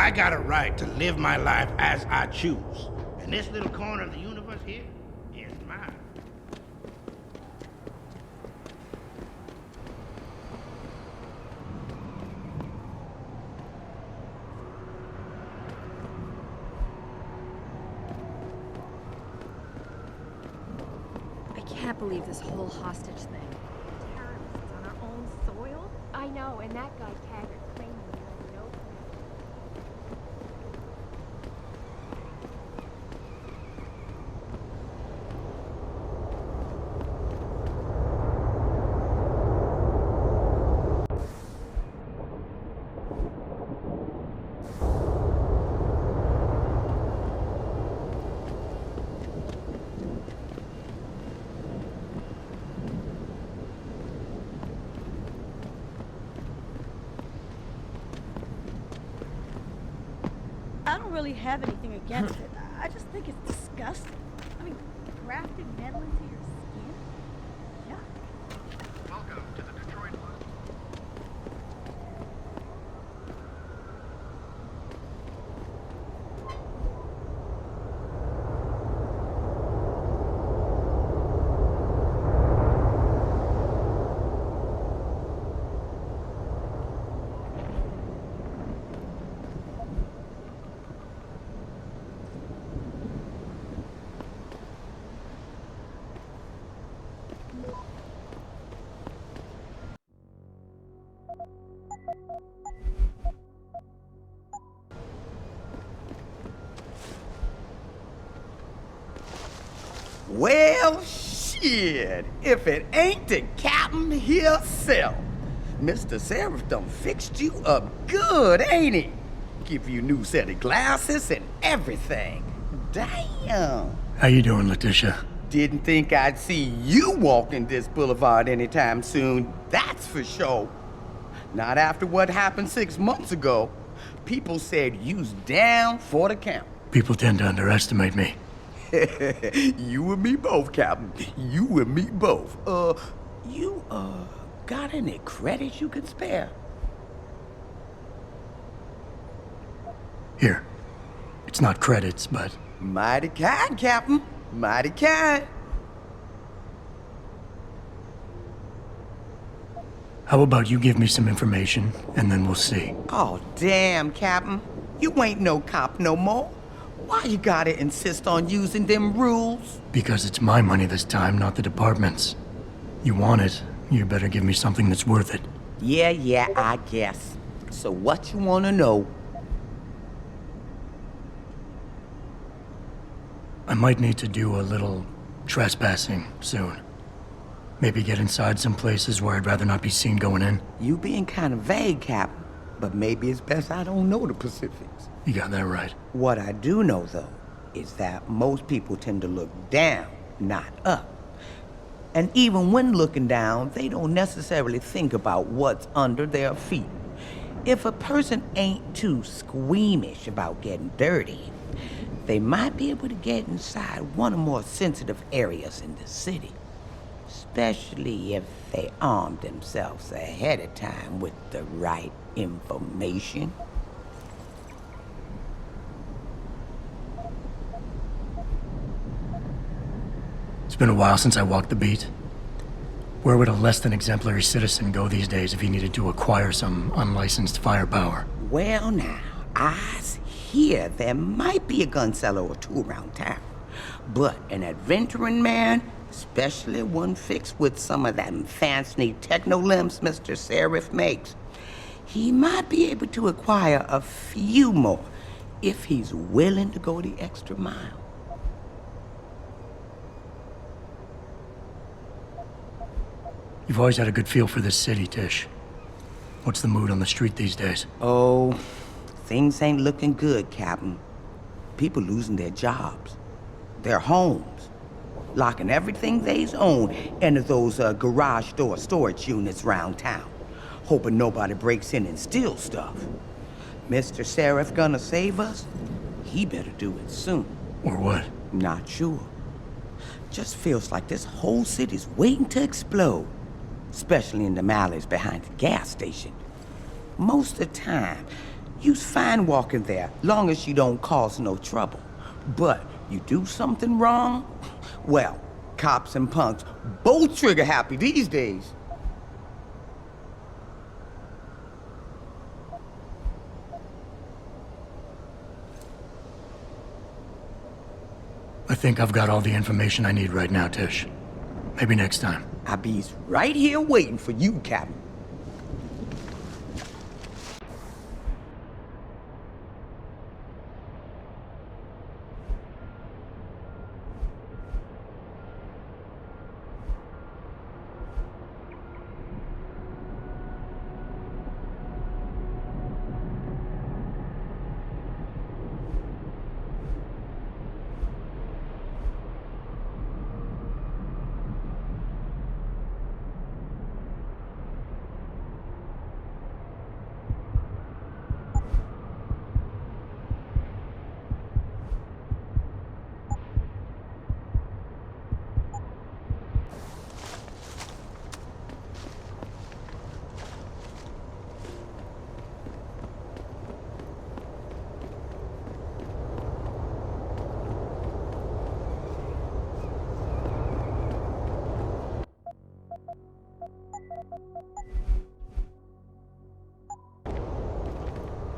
I got a right to live my life as I choose. And this little corner of the universe here is mine. I can't believe this whole hostage thing. Terrorists on our own soil? I know, and that guy Taggart claiming he has no. I don't really have anything against it. I just think it's disgusting. I mean, grafting metal into your skin? Yuck. Welcome to the Detroit Line. Well, shit, if it ain't the captain himself. Mr. Seraph done fixed you up good, ain't he? Give you new set of glasses and everything. Damn. How you doing, Letitia? Didn't think I'd see you walking this boulevard anytime soon, that's for sure. Not after what happened 6 months ago. People said you's down for the count. People tend to underestimate me. You and me both, Captain. You and me both. You got any credits you could spare? Here. It's not credits, but... Mighty kind, Captain. Mighty kind. How about you give me some information, and then we'll see. Oh, damn, Captain. You ain't no cop no more. Why you gotta insist on using them rules? Because it's my money this time, not the department's. You want it, you better give me something that's worth it. Yeah, I guess. So what you wanna know? I might need to do a little trespassing soon. Maybe get inside some places where I'd rather not be seen going in. You being kind of vague, Captain. But maybe it's best I don't know the Pacifics. You got that right. What I do know, though, is that most people tend to look down, not up. And even when looking down, they don't necessarily think about what's under their feet. If a person ain't too squeamish about getting dirty, they might be able to get inside one of the more sensitive areas in the city. Especially if they arm themselves ahead of time with the right information. It's been a while since I walked the beat. Where would a less than exemplary citizen go these days if he needed to acquire some unlicensed firepower? Well now, I hear there might be a gun seller or two around town. But an adventuring man, especially one fixed with some of them fancy techno-limbs Mr. Seraph makes, he might be able to acquire a few more if he's willing to go the extra mile. You've always had a good feel for this city, Tish. What's the mood on the street these days? Oh, things ain't looking good, Captain. People losing their jobs, their homes, locking everything they's own into those garage door storage units round town, hoping nobody breaks in and steals stuff. Mr. Seraph gonna save us? He better do it soon. Or what? Not sure. Just feels like this whole city's waiting to explode, especially in the alleys behind the gas station. Most of the time, You's fine walking there, long as you don't cause no trouble. But you do something wrong, well, cops and punks both trigger happy these days. I think I've got all the information I need right now, Tish. Maybe next time. I be's right here waiting for you, Captain.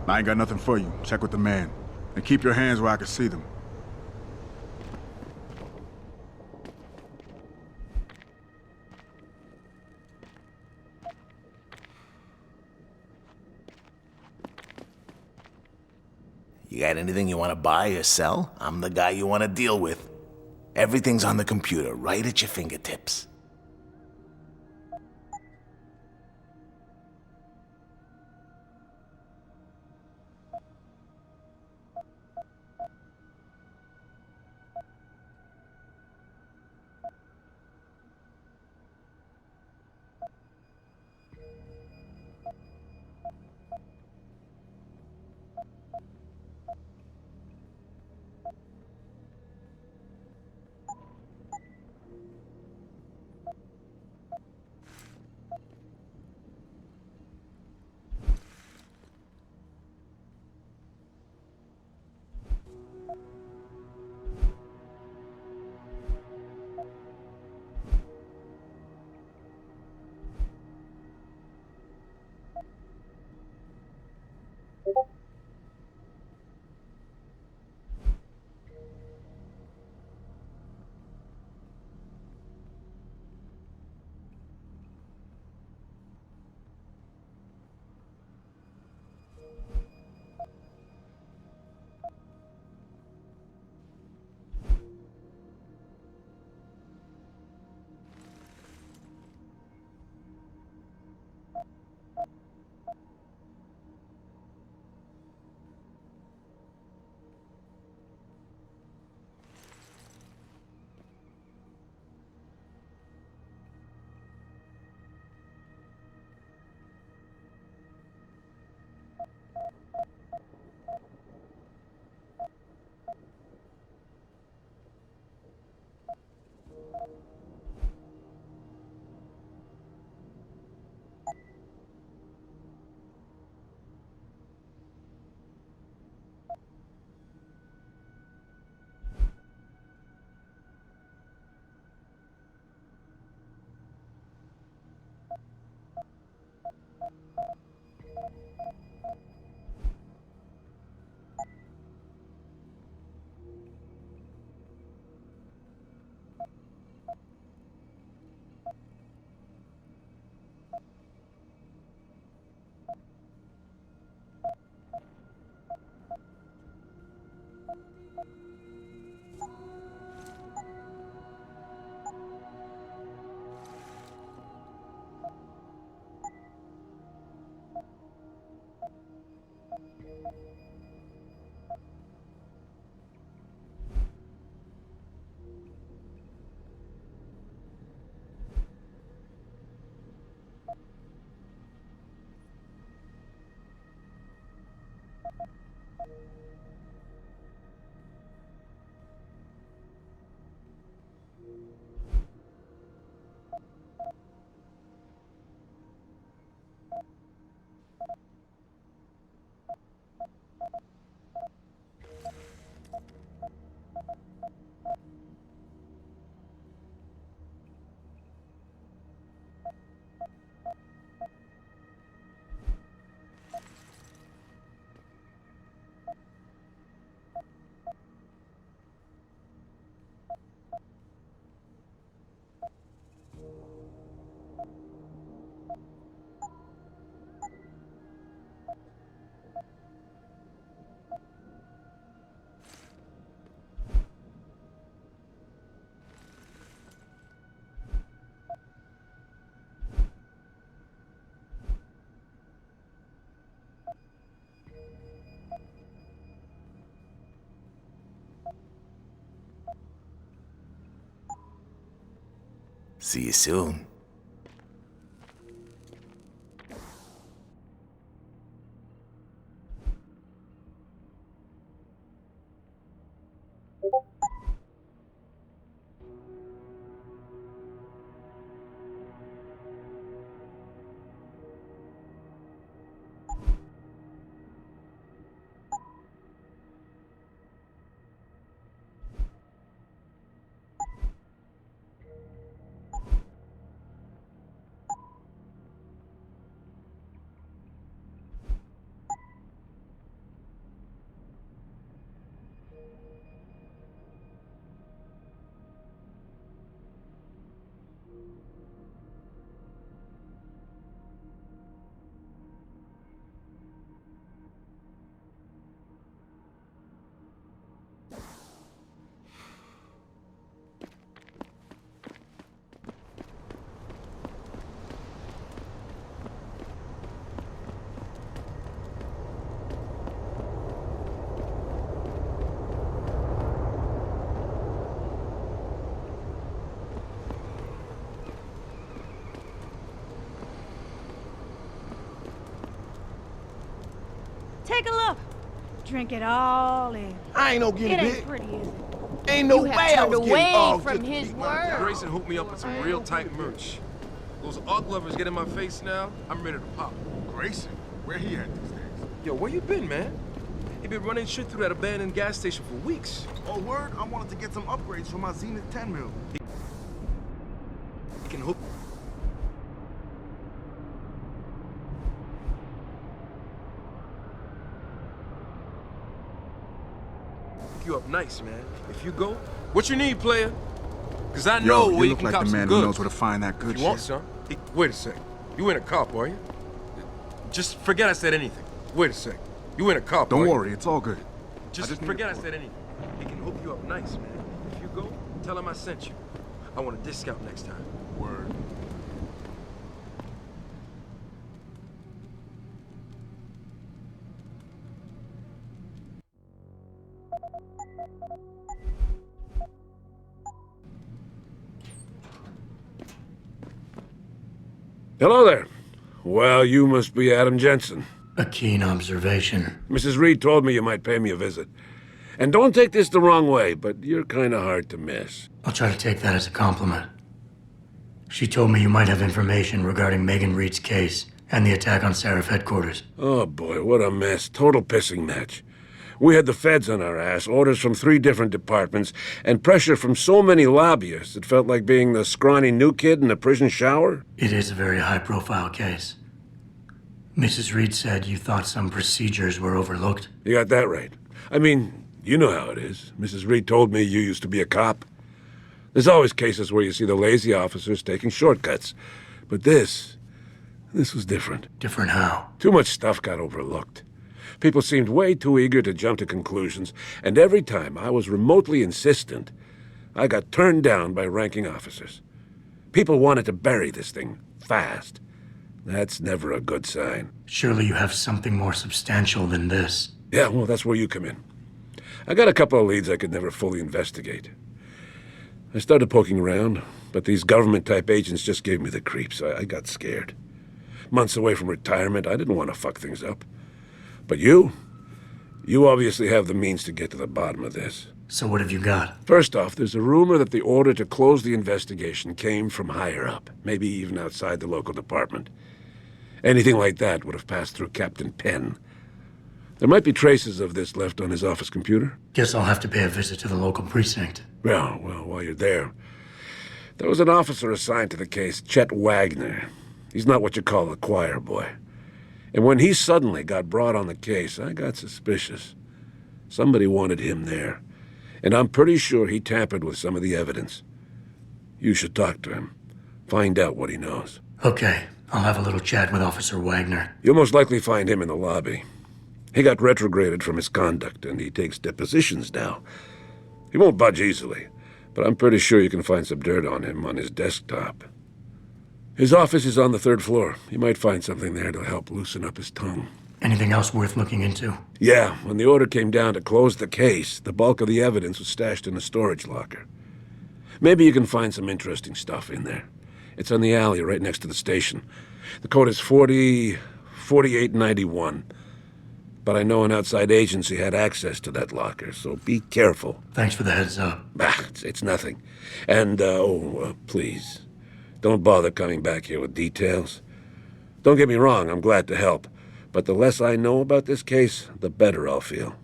I ain't got nothing for you. Check with the man. And keep your hands where I can see them. You got anything you want to buy or sell? I'm the guy you want to deal with. Everything's on the computer, right at your fingertips. See you soon. Take a look. Drink it all in. I ain't no guinea It ain't pig. pretty, is it? Ain't no You way have I turned was away getting all from just to his keep my job. word. Grayson hooked me up with some real tight merch. Those art lovers get in my face now, I'm ready to pop. Grayson, where he at these days? Yo, where you been, man? He been running shit through that abandoned gas station for weeks. Oh, word? I wanted to get some upgrades for my Zenith 10 mil. He can hook you up nice, man. If you go, what you need, player? Cause I know Yo, where you you look can like cop the some man who goods. knows where to find that good If you want shit. some, wait a sec. You ain't a cop, are you? Just forget I said anything. Wait a sec. You ain't a cop, Don't are you? worry, it's all good. Just just need forget a I quote. said anything. He can hook you up nice, man. If you go, tell him I sent you. I want a discount next time. Word. Hello there. Well, you must be Adam Jensen. A keen observation. Mrs. Reed told me you might pay me a visit. And don't take this the wrong way, but you're kind of hard to miss. I'll try to take that as a compliment. She told me you might have information regarding Megan Reed's case and the attack on Seraph headquarters. Oh boy, what a mess. Total pissing match. We had the feds on our ass, orders from 3 different departments, and pressure from so many lobbyists it felt like being the scrawny new kid in the prison shower. It is a very high-profile case. Mrs. Reed said you thought some procedures were overlooked. You got that right. I mean, you know how it is. Mrs. Reed told me you used to be a cop. There's always cases where you see the lazy officers taking shortcuts. But this was different. Different how? Too much stuff got overlooked. People seemed way too eager to jump to conclusions, and every time I was remotely insistent, I got turned down by ranking officers. People wanted to bury this thing fast. That's never a good sign. Surely you have something more substantial than this. Yeah, well, that's where you come in. I got a couple of leads I could never fully investigate. I started poking around, but these government-type agents just gave me the creeps. I got scared. Months away from retirement, I didn't want to fuck things up. But you obviously have the means to get to the bottom of this. So what have you got? First off, there's a rumor that the order to close the investigation came from higher up, maybe even outside the local department. Anything like that would have passed through Captain Penn. There might be traces of this left on his office computer. Guess I'll have to pay a visit to the local precinct. Well, while you're there, there was an officer assigned to the case, Chet Wagner. He's not what you call a choir boy. And when he suddenly got brought on the case, I got suspicious. Somebody wanted him there. And I'm pretty sure he tampered with some of the evidence. You should talk to him. Find out what he knows. Okay, I'll have a little chat with Officer Wagner. You'll most likely find him in the lobby. He got retrograded from his conduct, and he takes depositions now. He won't budge easily, but I'm pretty sure you can find some dirt on him on his desktop. His office is on the 3rd floor. You might find something there to help loosen up his tongue. Anything else worth looking into? Yeah, when the order came down to close the case, the bulk of the evidence was stashed in a storage locker. Maybe you can find some interesting stuff in there. It's on the alley right next to the station. The code is 4891. But I know an outside agency had access to that locker, so be careful. Thanks for the heads up. It's nothing. And, please, don't bother coming back here with details. Don't get me wrong, I'm glad to help. But the less I know about this case, the better I'll feel.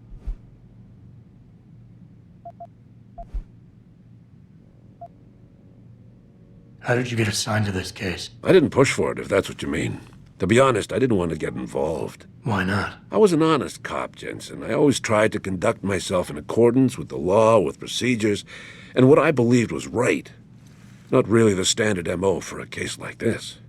How did you get assigned to this case? I didn't push for it, if that's what you mean. To be honest, I didn't want to get involved. Why not? I was an honest cop, Jensen. I always tried to conduct myself in accordance with the law, with procedures, and what I believed was right. Not really the standard MO for a case like this.